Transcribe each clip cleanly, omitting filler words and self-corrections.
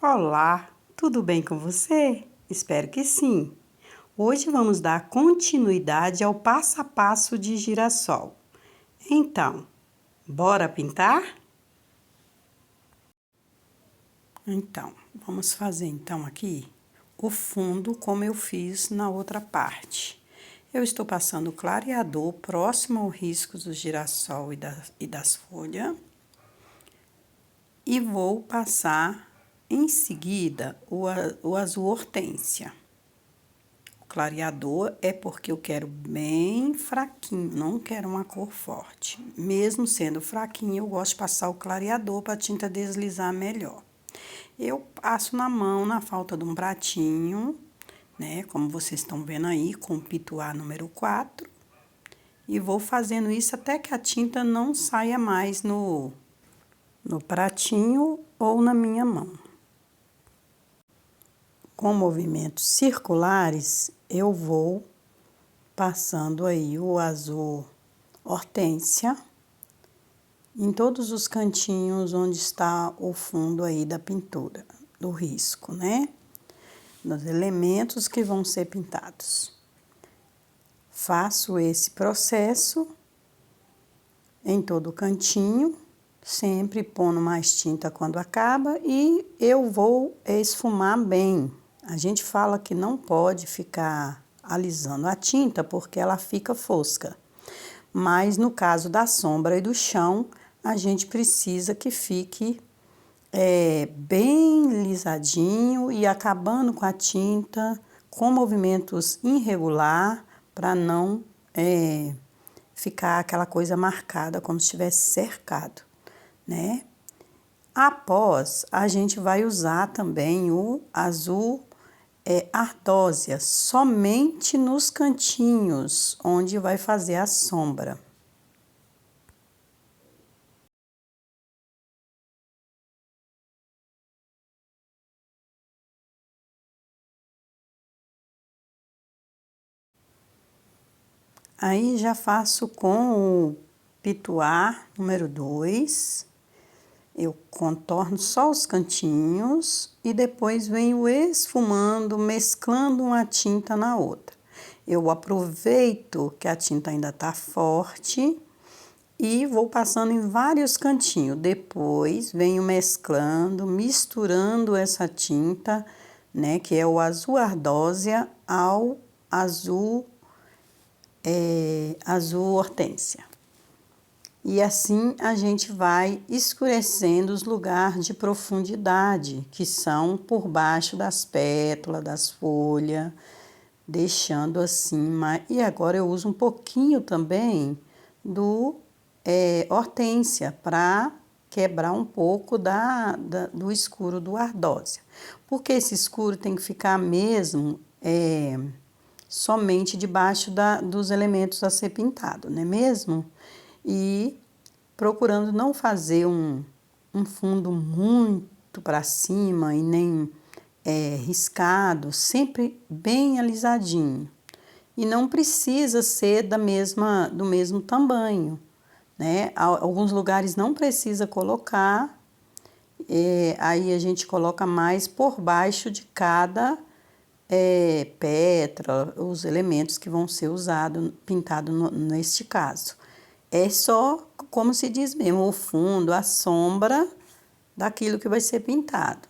Olá, tudo bem com você? Espero que sim. Hoje vamos dar continuidade ao passo a passo de girassol. Então, bora pintar? Então, vamos fazer aqui o fundo como eu fiz na outra parte. Eu estou passando o clareador próximo ao risco do girassol e das folhas. E vou passar em seguida o azul hortênsia. O clareador é porque eu quero bem fraquinho, não quero uma cor forte. Mesmo sendo fraquinho, eu gosto de passar o clareador para a tinta deslizar melhor. Eu passo na mão, na falta de um pratinho, né? Como vocês estão vendo aí, com o pituá número 4. E vou fazendo isso até que a tinta não saia mais no pratinho ou na minha mão. Com movimentos circulares, eu vou passando aí o azul hortênsia em todos os cantinhos onde está o fundo aí da pintura, do risco, né? Dos elementos que vão ser pintados. Faço esse processo em todo o cantinho, sempre pondo mais tinta quando acaba e eu vou esfumar bem. A gente fala que não pode ficar alisando a tinta porque ela fica fosca. Mas no caso da sombra e do chão, a gente precisa que fique bem lisadinho e acabando com a tinta com movimentos irregular para não ficar aquela coisa marcada como se estivesse cercado, né? Após, a gente vai usar também o azul ardósia, somente nos cantinhos, onde vai fazer a sombra. Aí, já faço com o pituá número 2, eu contorno só os cantinhos e depois venho esfumando, mesclando uma tinta na outra. Eu aproveito que a tinta ainda tá forte e vou passando em vários cantinhos. Depois venho mesclando, misturando essa tinta, né, que é o azul ardósia ao azul hortênsia. E assim a gente vai escurecendo os lugares de profundidade, que são por baixo das pétalas, das folhas, deixando assim. E agora eu uso um pouquinho também do hortênsia, para quebrar um pouco do escuro do ardósia. Porque esse escuro tem que ficar mesmo somente debaixo dos elementos a ser pintado, não é mesmo? E procurando não fazer um fundo muito para cima e nem riscado, sempre bem alisadinho. E não precisa ser do mesmo tamanho, né? Alguns lugares não precisa colocar, aí a gente coloca mais por baixo de cada pétala, os elementos que vão ser usados, pintados neste caso. É só, como se diz mesmo, o fundo, a sombra daquilo que vai ser pintado.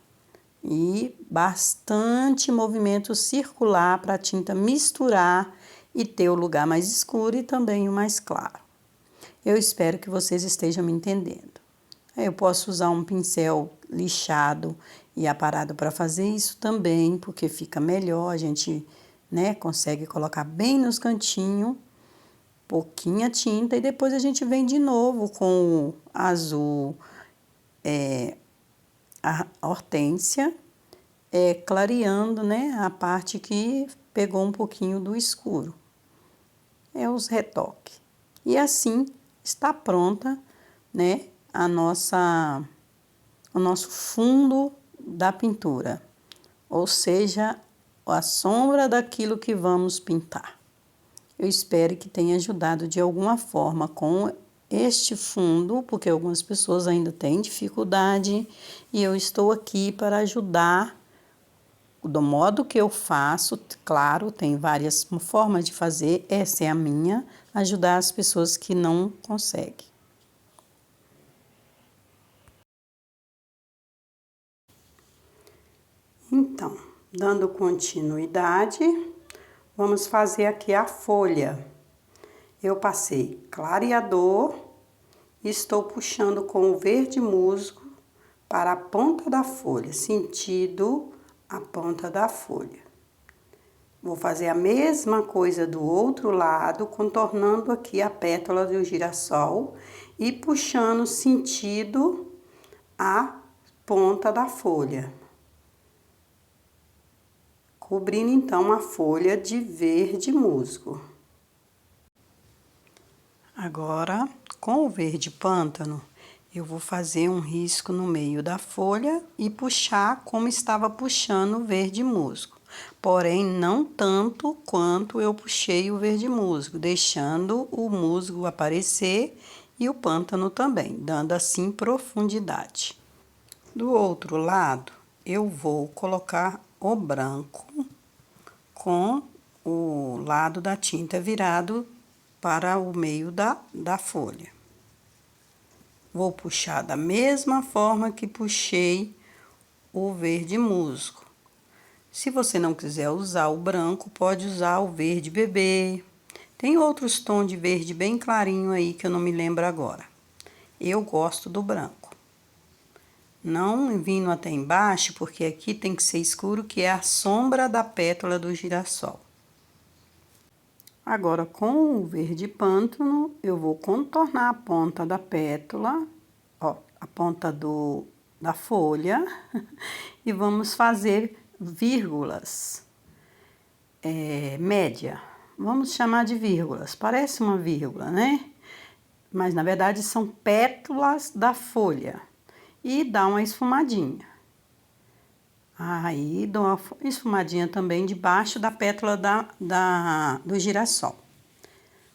E bastante movimento circular para a tinta misturar e ter o lugar mais escuro e também o mais claro. Eu espero que vocês estejam me entendendo. Eu posso usar um pincel lixado e aparado para fazer isso também, porque fica melhor, a gente, né, consegue colocar bem nos cantinhos, pouquinha tinta, e depois a gente vem de novo com o azul, a hortênsia, clareando, né, a parte que pegou um pouquinho do escuro. É os retoques. E assim está pronta, né, o nosso fundo da pintura, ou seja, a sombra daquilo que vamos pintar. Eu espero que tenha ajudado de alguma forma com este fundo, porque algumas pessoas ainda têm dificuldade, e eu estou aqui para ajudar do modo que eu faço. Claro, tem várias formas de fazer, essa é a minha, ajudar as pessoas que não conseguem. Então, dando continuidade, vamos fazer aqui a folha. Eu passei clareador e estou puxando com o verde musgo para a ponta da folha, sentido a ponta da folha. Vou fazer a mesma coisa do outro lado, contornando aqui a pétala do girassol e puxando sentido a ponta da folha. Cobrindo então a folha de verde musgo. Agora, com o verde pântano, eu vou fazer um risco no meio da folha e puxar como estava puxando o verde musgo. Porém, não tanto quanto eu puxei o verde musgo, deixando o musgo aparecer e o pântano também, dando assim profundidade. Do outro lado, eu vou colocar o branco com o lado da tinta virado para o meio da folha. Vou puxar da mesma forma que puxei o verde musgo. Se você não quiser usar o branco, pode usar o verde bebê. Tem outros tons de verde bem clarinho aí que eu não me lembro agora. Eu gosto do branco. Não vindo até embaixo, porque aqui tem que ser escuro, que é a sombra da pétala do girassol. Agora, com o verde pântano, eu vou contornar a ponta da pétala, ó, a ponta da folha, e vamos fazer vírgulas, média. Vamos chamar de vírgulas, parece uma vírgula, né? Mas, na verdade, são pétalas da folha. E dá uma esfumadinha. Aí, dou uma esfumadinha também debaixo da pétala do girassol.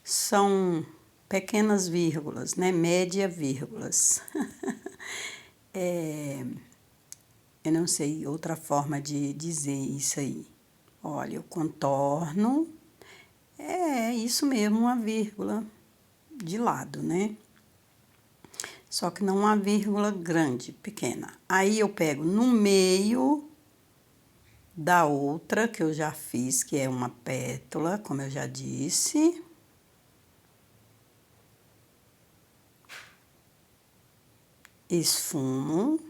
São pequenas vírgulas, né? Média vírgulas. Eu não sei outra forma de dizer isso aí. Olha, eu contorno. É isso mesmo, uma vírgula de lado, né? Só que não uma vírgula grande, pequena. Aí, eu pego no meio da outra que eu já fiz, que é uma pétala, como eu já disse. Esfumo.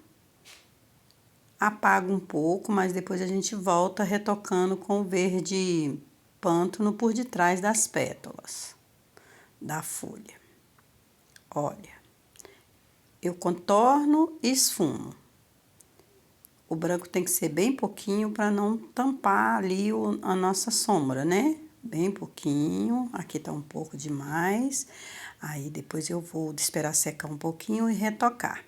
Apago um pouco, mas depois a gente volta retocando com o verde pântano por detrás das pétalas da folha. Olha, eu contorno e esfumo. O branco tem que ser bem pouquinho para não tampar ali a nossa sombra, né? Bem pouquinho, aqui tá um pouco demais. Aí, depois eu vou esperar secar um pouquinho e retocar.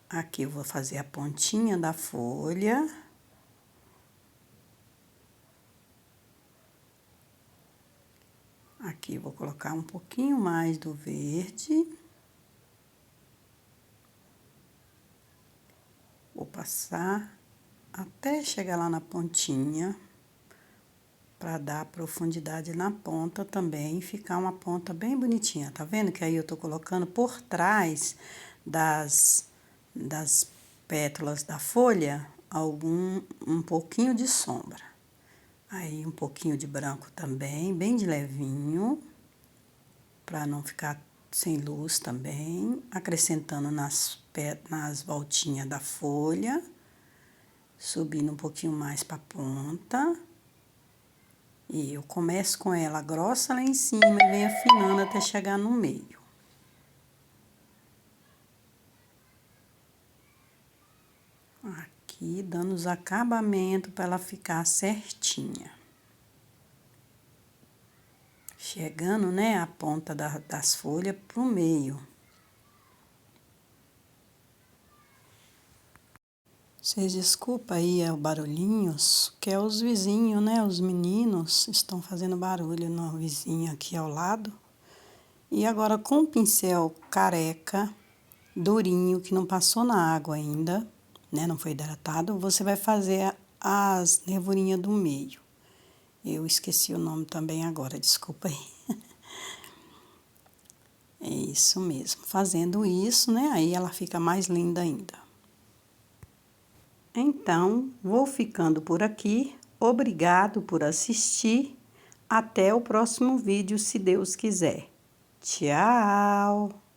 Aqui eu vou fazer a pontinha da folha. Aqui eu vou colocar um pouquinho mais do verde. Vou passar até chegar lá na pontinha, para dar profundidade na ponta também, e ficar uma ponta bem bonitinha. Tá vendo que aí eu tô colocando por trás das pétalas da folha um pouquinho de sombra. Aí, um pouquinho de branco também, bem de levinho, para não ficar sem luz também, acrescentando nas voltinhas da folha, subindo um pouquinho mais para a ponta. E eu começo com ela grossa lá em cima e venho afinando até chegar no meio. Aqui, dando os acabamentos para ela ficar certinha. Chegando, né, a ponta das folhas pro meio. Vocês desculpa aí o barulhinhos, que é os vizinhos, né, os meninos estão fazendo barulho no vizinho aqui ao lado. E agora, com o pincel careca, durinho, que não passou na água ainda, né? Não foi hidratado, você vai fazer as nervurinhas do meio. Eu esqueci o nome também agora, desculpa aí. É isso mesmo. Fazendo isso, né? Aí ela fica mais linda ainda. Então, vou ficando por aqui. Obrigado por assistir. Até o próximo vídeo, se Deus quiser. Tchau!